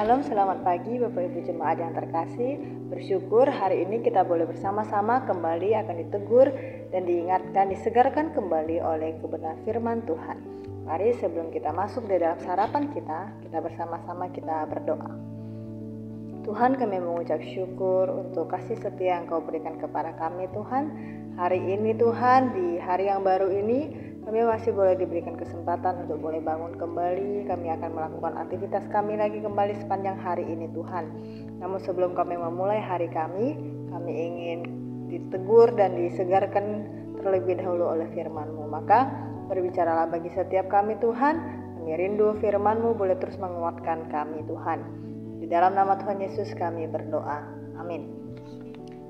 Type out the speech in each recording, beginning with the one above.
Shalom, selamat pagi Bapak Ibu Jemaat yang terkasih. Bersyukur hari ini kita boleh bersama-sama kembali akan ditegur dan diingatkan, disegarkan kembali oleh kebenaran firman Tuhan. Mari sebelum kita masuk di dalam sarapan kita bersama-sama kita berdoa. Tuhan, kami mengucap syukur untuk kasih setia yang Kau berikan kepada kami Tuhan. Hari ini Tuhan, di hari yang baru ini kami masih boleh diberikan kesempatan untuk boleh bangun kembali. Kami akan melakukan aktivitas kami lagi kembali sepanjang hari ini Tuhan. Namun sebelum kami memulai hari kami ingin ditegur dan disegarkan terlebih dahulu oleh firman-Mu. Maka berbicaralah bagi setiap kami Tuhan. Kami rindu firman-Mu boleh terus menguatkan kami Tuhan. Di dalam nama Tuhan Yesus kami berdoa. Amin.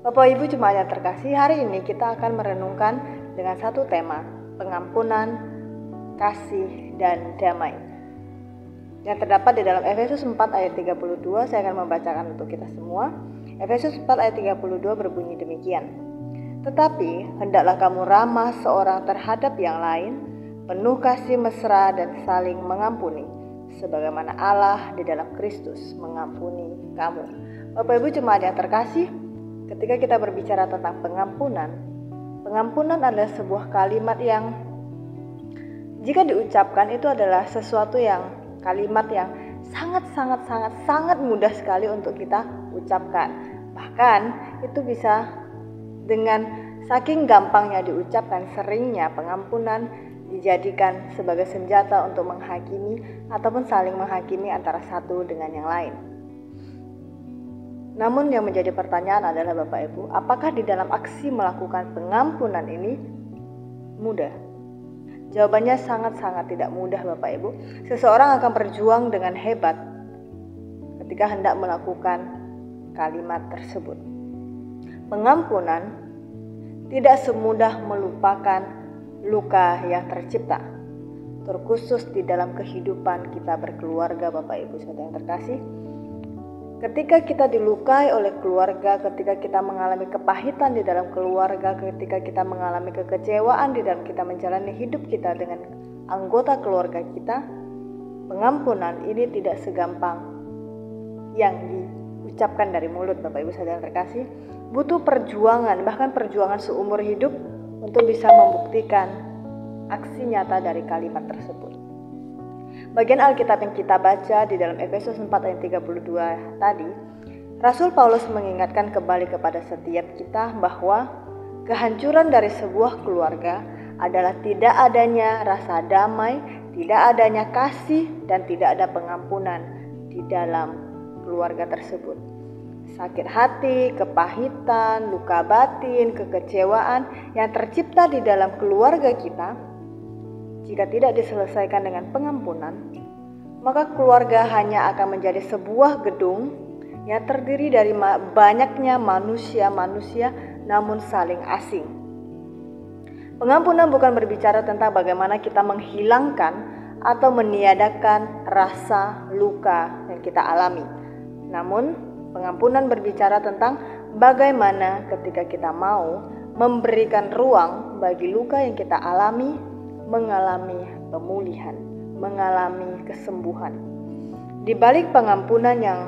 Bapak Ibu Jemaat yang terkasih, hari ini kita akan merenungkan dengan satu tema, pengampunan, kasih, dan damai, yang terdapat di dalam Efesus 4 ayat 32. Saya akan membacakan untuk kita semua. Efesus 4 ayat 32 berbunyi demikian. Tetapi hendaklah kamu ramah seorang terhadap yang lain, penuh kasih mesra dan saling mengampuni, sebagaimana Allah di dalam Kristus mengampuni kamu. Bapak Ibu Jemaat yang terkasih, ketika kita berbicara tentang pengampunan adalah sebuah kalimat yang jika diucapkan itu adalah sesuatu yang kalimat yang sangat mudah sekali untuk kita ucapkan. Bahkan itu bisa dengan saking gampangnya diucapkan, seringnya pengampunan dijadikan sebagai senjata untuk menghakimi ataupun saling menghakimi antara satu dengan yang lain. Namun yang menjadi pertanyaan adalah Bapak Ibu, apakah di dalam aksi melakukan pengampunan ini mudah? Jawabannya sangat tidak mudah Bapak Ibu. Seseorang akan berjuang dengan hebat ketika hendak melakukan kalimat tersebut. Pengampunan tidak semudah melupakan luka yang tercipta, terkhusus di dalam kehidupan kita berkeluarga Bapak Ibu Saudara yang terkasih. Ketika kita dilukai oleh keluarga, ketika kita mengalami kepahitan di dalam keluarga, ketika kita mengalami kekecewaan di dalam kita menjalani hidup kita dengan anggota keluarga kita, pengampunan ini tidak segampang yang diucapkan dari mulut Bapak Ibu Saudara terkasih. Butuh perjuangan, bahkan perjuangan seumur hidup untuk bisa membuktikan aksi nyata dari kalimat tersebut. Bagian Alkitab yang kita baca di dalam Efesus 4 ayat 32 tadi, Rasul Paulus mengingatkan kembali kepada setiap kita bahwa kehancuran dari sebuah keluarga adalah tidak adanya rasa damai, tidak adanya kasih, dan tidak ada pengampunan di dalam keluarga tersebut. Sakit hati, kepahitan, luka batin, kekecewaan yang tercipta di dalam keluarga kita, jika tidak diselesaikan dengan pengampunan, maka keluarga hanya akan menjadi sebuah gedung yang terdiri dari banyaknya manusia-manusia namun saling asing. Pengampunan bukan berbicara tentang bagaimana kita menghilangkan atau meniadakan rasa luka yang kita alami. Namun, pengampunan berbicara tentang bagaimana ketika kita mau memberikan ruang bagi luka yang kita alami mengalami pemulihan, mengalami kesembuhan. Di balik pengampunan yang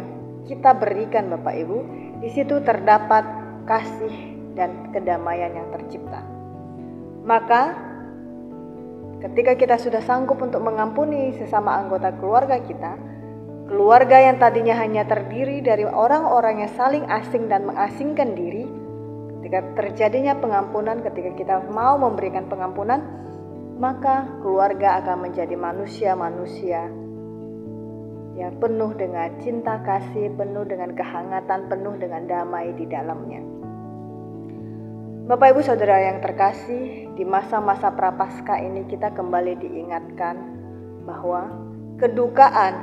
kita berikan Bapak Ibu, di situ terdapat kasih dan kedamaian yang tercipta. Maka ketika kita sudah sanggup untuk mengampuni sesama anggota keluarga kita, keluarga yang tadinya hanya terdiri dari orang-orang yang saling asing dan mengasingkan diri, ketika terjadinya pengampunan, ketika kita mau memberikan pengampunan, maka keluarga akan menjadi manusia-manusia yang penuh dengan cinta kasih, penuh dengan kehangatan, penuh dengan damai di dalamnya. Bapak Ibu Saudara yang terkasih, di masa-masa prapaskah ini kita kembali diingatkan bahwa kedukaan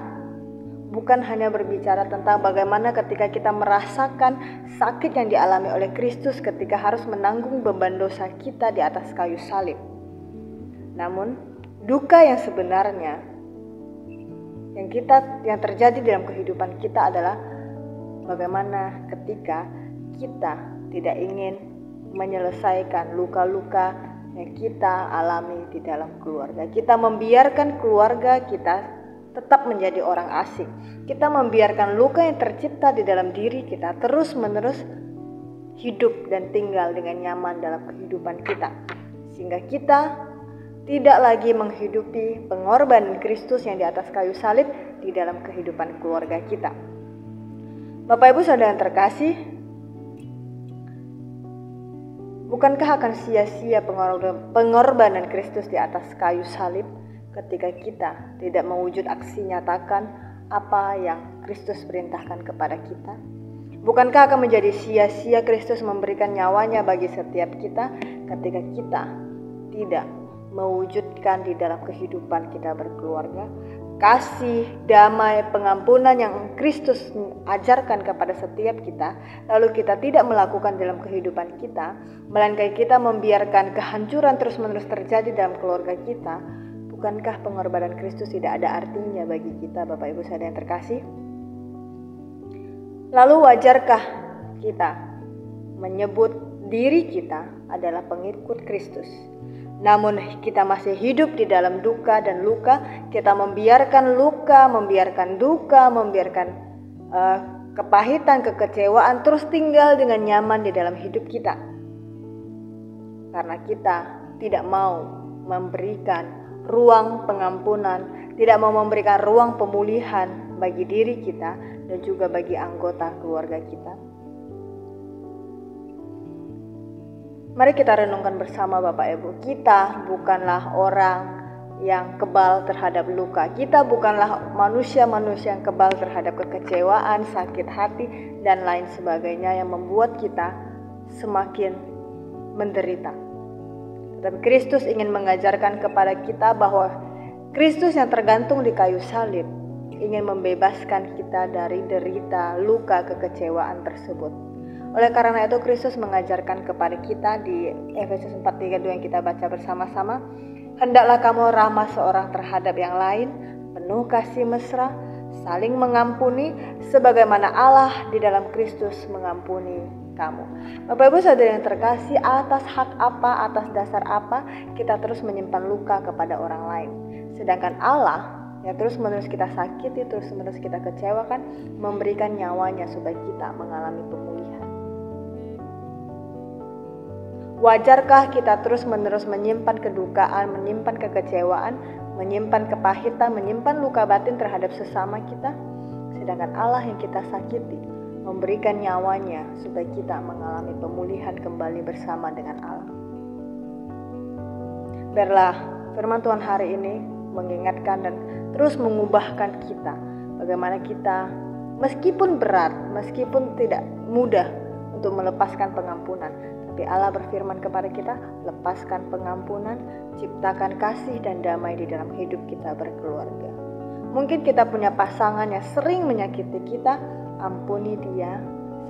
bukan hanya berbicara tentang bagaimana ketika kita merasakan sakit yang dialami oleh Kristus ketika harus menanggung beban dosa kita di atas kayu salib. Namun, duka yang sebenarnya yang terjadi dalam kehidupan kita adalah bagaimana ketika kita tidak ingin menyelesaikan luka-luka yang kita alami di dalam keluarga. Kita membiarkan keluarga kita tetap menjadi orang asing. Kita membiarkan luka yang tercipta di dalam diri kita terus-menerus hidup dan tinggal dengan nyaman dalam kehidupan kita, sehingga kita tidak lagi menghidupi pengorbanan Kristus yang di atas kayu salib di dalam kehidupan keluarga kita. Bapak Ibu Saudara yang terkasih, bukankah akan sia-sia pengorbanan Kristus di atas kayu salib ketika kita tidak mewujud aksi nyatakan apa yang Kristus perintahkan kepada kita? Bukankah akan menjadi sia-sia Kristus memberikan nyawanya bagi setiap kita ketika kita tidak mewujudkan di dalam kehidupan kita berkeluarga kasih, damai, pengampunan yang Kristus ajarkan kepada setiap kita, lalu kita tidak melakukan dalam kehidupan kita, melainkan kita membiarkan kehancuran terus-menerus terjadi dalam keluarga kita? Bukankah pengorbanan Kristus tidak ada artinya bagi kita, Bapak Ibu Saudara yang terkasih? Lalu wajarkah kita menyebut diri kita adalah pengikut Kristus, namun kita masih hidup di dalam duka dan luka? Kita membiarkan luka, membiarkan duka, membiarkan kepahitan, kekecewaan terus tinggal dengan nyaman di dalam hidup kita, karena kita tidak mau memberikan ruang pengampunan, tidak mau memberikan ruang pemulihan bagi diri kita dan juga bagi anggota keluarga kita. Mari kita renungkan bersama Bapak Ibu, kita bukanlah orang yang kebal terhadap luka. Kita bukanlah manusia-manusia yang kebal terhadap kekecewaan, sakit hati, dan lain sebagainya yang membuat kita semakin menderita. Dan Kristus ingin mengajarkan kepada kita bahwa Kristus yang tergantung di kayu salib ingin membebaskan kita dari derita, luka, kekecewaan tersebut. Oleh karena itu Kristus mengajarkan kepada kita di Efesus 4:32 yang kita baca bersama-sama, hendaklah kamu ramah seorang terhadap yang lain, penuh kasih mesra, saling mengampuni sebagaimana Allah di dalam Kristus mengampuni kamu. Bapak Ibu Saudara yang terkasih, atas hak apa, atas dasar apa kita terus menyimpan luka kepada orang lain, sedangkan Allah yang terus-menerus kita sakiti, terus-menerus kita kecewakan, memberikan nyawanya supaya kita mengalami pemulihan. Wajarkah kita terus-menerus menyimpan kedukaan, menyimpan kekecewaan, menyimpan kepahitan, menyimpan luka batin terhadap sesama kita, sedangkan Allah yang kita sakiti memberikan nyawanya supaya kita mengalami pemulihan kembali bersama dengan Allah? Biarlah firman Tuhan hari ini mengingatkan dan terus mengubahkan kita, bagaimana kita meskipun berat, meskipun tidak mudah untuk melepaskan pengampunan, tapi Allah berfirman kepada kita, lepaskan pengampunan, ciptakan kasih dan damai di dalam hidup kita berkeluarga. Mungkin kita punya pasangan yang sering menyakiti kita, ampuni dia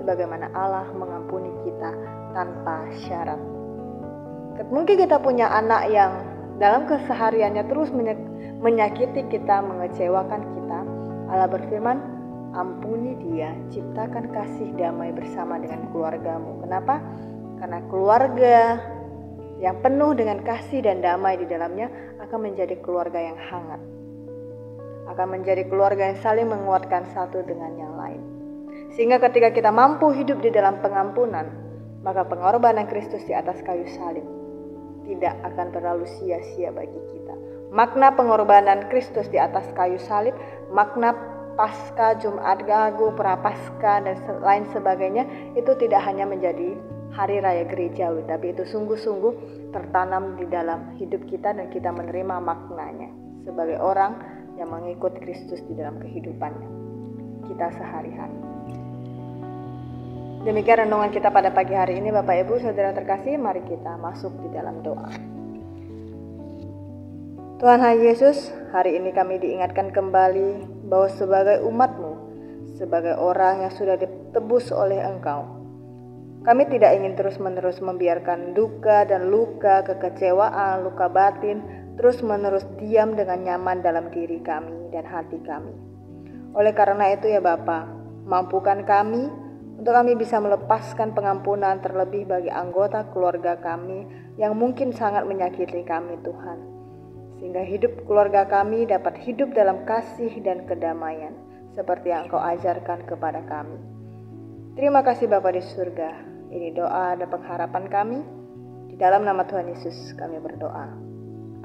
sebagaimana Allah mengampuni kita tanpa syarat. Mungkin kita punya anak yang dalam kesehariannya terus menyakiti kita, mengecewakan kita. Allah berfirman, ampuni dia, ciptakan kasih damai bersama dengan keluargamu. Kenapa? Karena keluarga yang penuh dengan kasih dan damai di dalamnya akan menjadi keluarga yang hangat, akan menjadi keluarga yang saling menguatkan satu dengan yang lain. Sehingga ketika kita mampu hidup di dalam pengampunan, maka pengorbanan Kristus di atas kayu salib tidak akan terlalu sia-sia bagi kita. Makna pengorbanan Kristus di atas kayu salib, makna Pasca, Jumat Agung, Prapaskah dan lain sebagainya, itu tidak hanya menjadi hari raya gerejawi, tapi itu sungguh-sungguh tertanam di dalam hidup kita dan kita menerima maknanya sebagai orang yang mengikut Kristus di dalam kehidupannya kita sehari-hari. Demikian renungan kita pada pagi hari ini, Bapak Ibu Saudara terkasih. Mari kita masuk di dalam doa. Tuhan Yesus, hari ini kami diingatkan kembali bahwa sebagai umat-Mu, sebagai orang yang sudah ditebus oleh Engkau, kami tidak ingin terus-menerus membiarkan duka dan luka, kekecewaan, luka batin terus-menerus diam dengan nyaman dalam diri kami dan hati kami. Oleh karena itu ya Bapa, mampukan kami untuk kami bisa melepaskan pengampunan terlebih bagi anggota keluarga kami yang mungkin sangat menyakiti kami Tuhan. sehingga hidup keluarga kami dapat hidup dalam kasih dan kedamaian, seperti yang Engkau ajarkan kepada kami. Terima kasih Bapa di surga. Ini doa dan pengharapan kami. Di dalam nama Tuhan Yesus kami berdoa.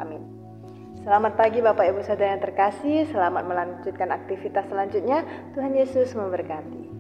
Amin. Selamat pagi Bapak Ibu Saudara yang terkasih. Selamat melanjutkan aktivitas selanjutnya. Tuhan Yesus memberkati.